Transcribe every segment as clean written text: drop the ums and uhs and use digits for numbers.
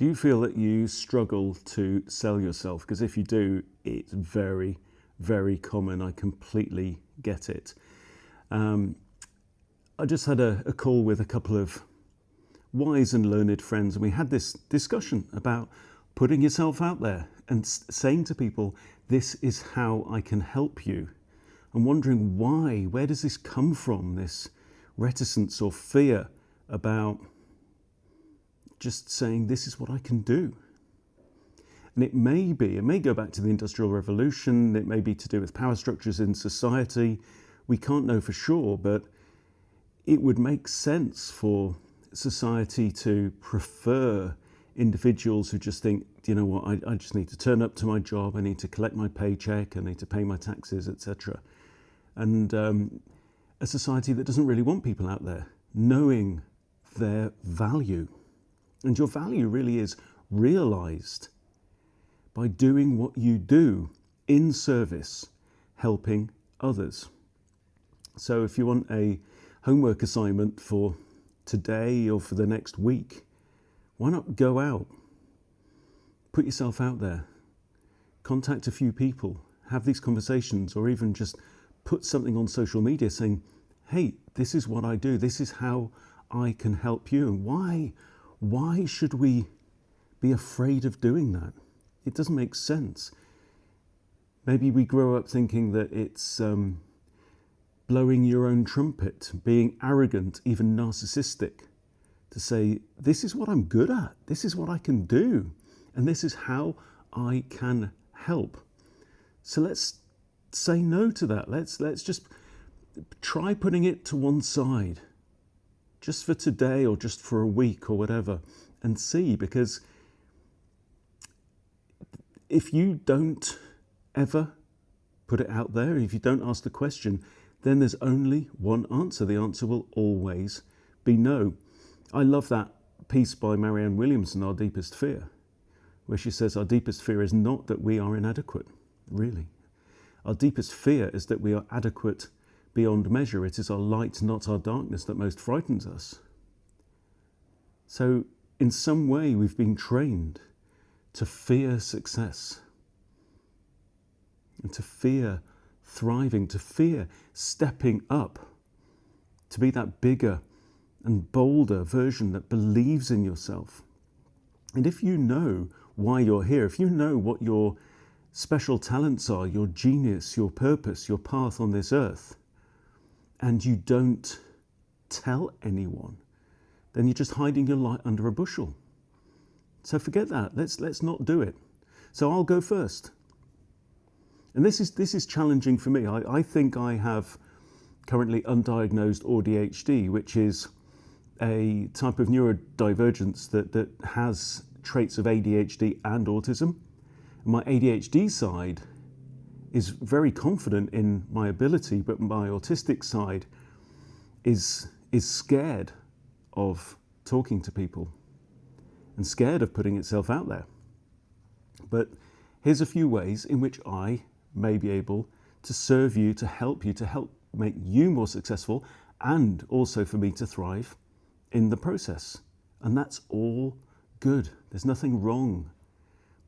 Do you feel that you struggle to sell yourself? Because if you do, it's very, very common. I completely get it. I just had a call with a couple of wise and learned friends, and we had this discussion about putting yourself out there and saying to people, this is how I can help you. I'm wondering why, where does this come from, this reticence or fear about just saying this is what I can do. And it may go back to the Industrial Revolution, it may be to do with power structures in society. We can't know for sure, but it would make sense for society to prefer individuals who just think, you know what, I just need to turn up to my job, I need to collect my paycheck, I need to pay my taxes, etc. And a society that doesn't really want people out there knowing their value. And your value really is realized by doing what you do in service, helping others. So if you want a homework assignment for today or for the next week, why not go out, put yourself out there, contact a few people, have these conversations, or even just put something on social media saying, hey, this is what I do, this is how I can help you. And why should we be afraid of doing that? It doesn't make sense. Maybe we grow up thinking that it's blowing your own trumpet, being arrogant, even narcissistic, to say, this is what I'm good at, this is what I can do, and this is how I can help. So let's say no to that. Let's just try putting it to one side, just for today or just for a week or whatever, and see, because if you don't ever put it out there, if you don't ask the question, then there's only one answer. The answer will always be no. I love that piece by Marianne Williamson, Our Deepest Fear, where she says our deepest fear is not that we are inadequate, really. Our deepest fear is that we are adequate beyond measure. It is our light, not our darkness, that most frightens us. So in some way we've been trained to fear success and to fear thriving, to fear stepping up, to be that bigger and bolder version that believes in yourself. And if you know why you're here, if you know what your special talents are, your genius, your purpose, your path on this earth, and you don't tell anyone, then you're just hiding your light under a bushel. So forget that. Let's not do it. So I'll go first. And this is challenging for me. I think I have currently undiagnosed ADHD, which is a type of neurodivergence that has traits of ADHD and autism. My ADHD side is very confident in my ability, but my autistic side is scared of talking to people and scared of putting itself out there. But here's a few ways in which I may be able to serve you, to help make you more successful, and also for me to thrive in the process. And that's all good. There's nothing wrong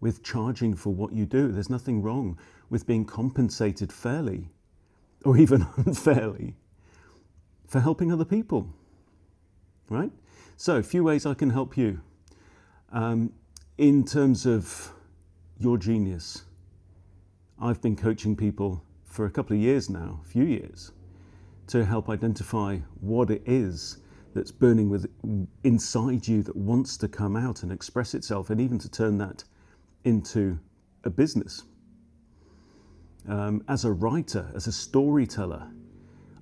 with charging for what you do. There's nothing wrong with being compensated fairly or even unfairly for helping other people, right? So a few ways I can help you. In terms of your genius, I've been coaching people for a couple of years now, a few years, to help identify what it is that's burning inside you that wants to come out and express itself, and even to turn that into a business. As a writer, as a storyteller,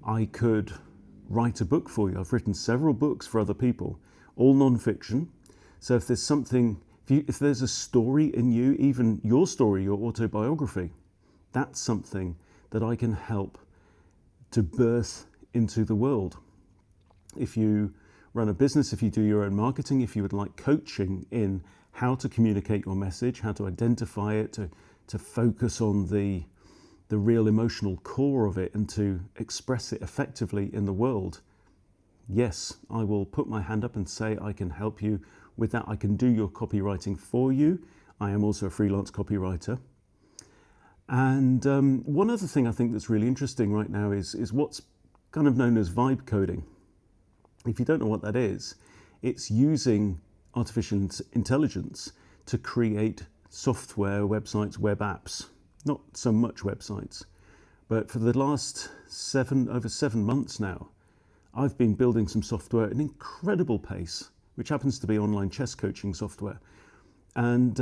I could write a book for you. I've written several books for other people, all non-fiction. So if there's something, if there's a story in you, even your story, your autobiography, that's something that I can help to birth into the world. If you run a business, if you do your own marketing, if you would like coaching in how to communicate your message, how to identify it, to focus on the real emotional core of it and to express it effectively in the world, yes, I will put my hand up and say I can help you with that, I can do your copywriting for you. I am also a freelance copywriter. And one other thing I think that's really interesting right now is what's kind of known as vibe coding. If you don't know what that is, it's using artificial intelligence to create software, websites, web apps. Not so much websites, but for the last over 7 months now, I've been building some software at an incredible pace, which happens to be online chess coaching software. And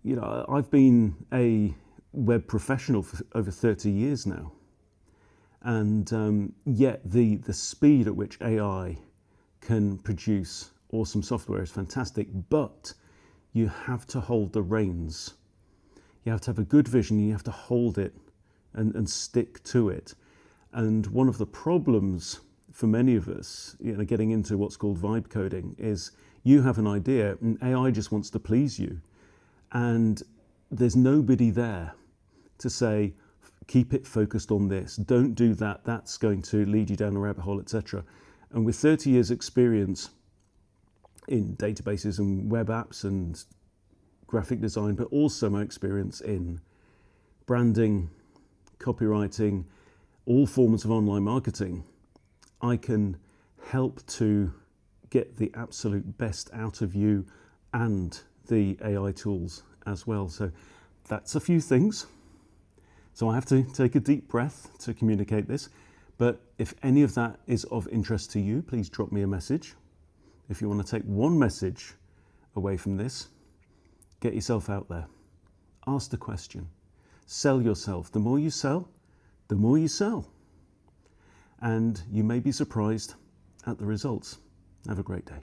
you know, I've been a web professional for over 30 years now. And yet the speed at which AI can produce awesome software is fantastic, but you have to hold the reins. You have to have a good vision, you have to hold it and stick to it. And one of the problems for many of us, you know, getting into what's called vibe coding, is you have an idea and AI just wants to please you. And there's nobody there to say, keep it focused on this, don't do that, that's going to lead you down a rabbit hole, etc. And with 30 years experience in databases and web apps and graphic design, but also my experience in branding, copywriting, all forms of online marketing, I can help to get the absolute best out of you and the AI tools as well. So that's a few things. So I have to take a deep breath to communicate this. But if any of that is of interest to you, please drop me a message. If you want to take one message away from this, get yourself out there. Ask the question. Sell yourself. The more you sell, the more you sell. And you may be surprised at the results. Have a great day.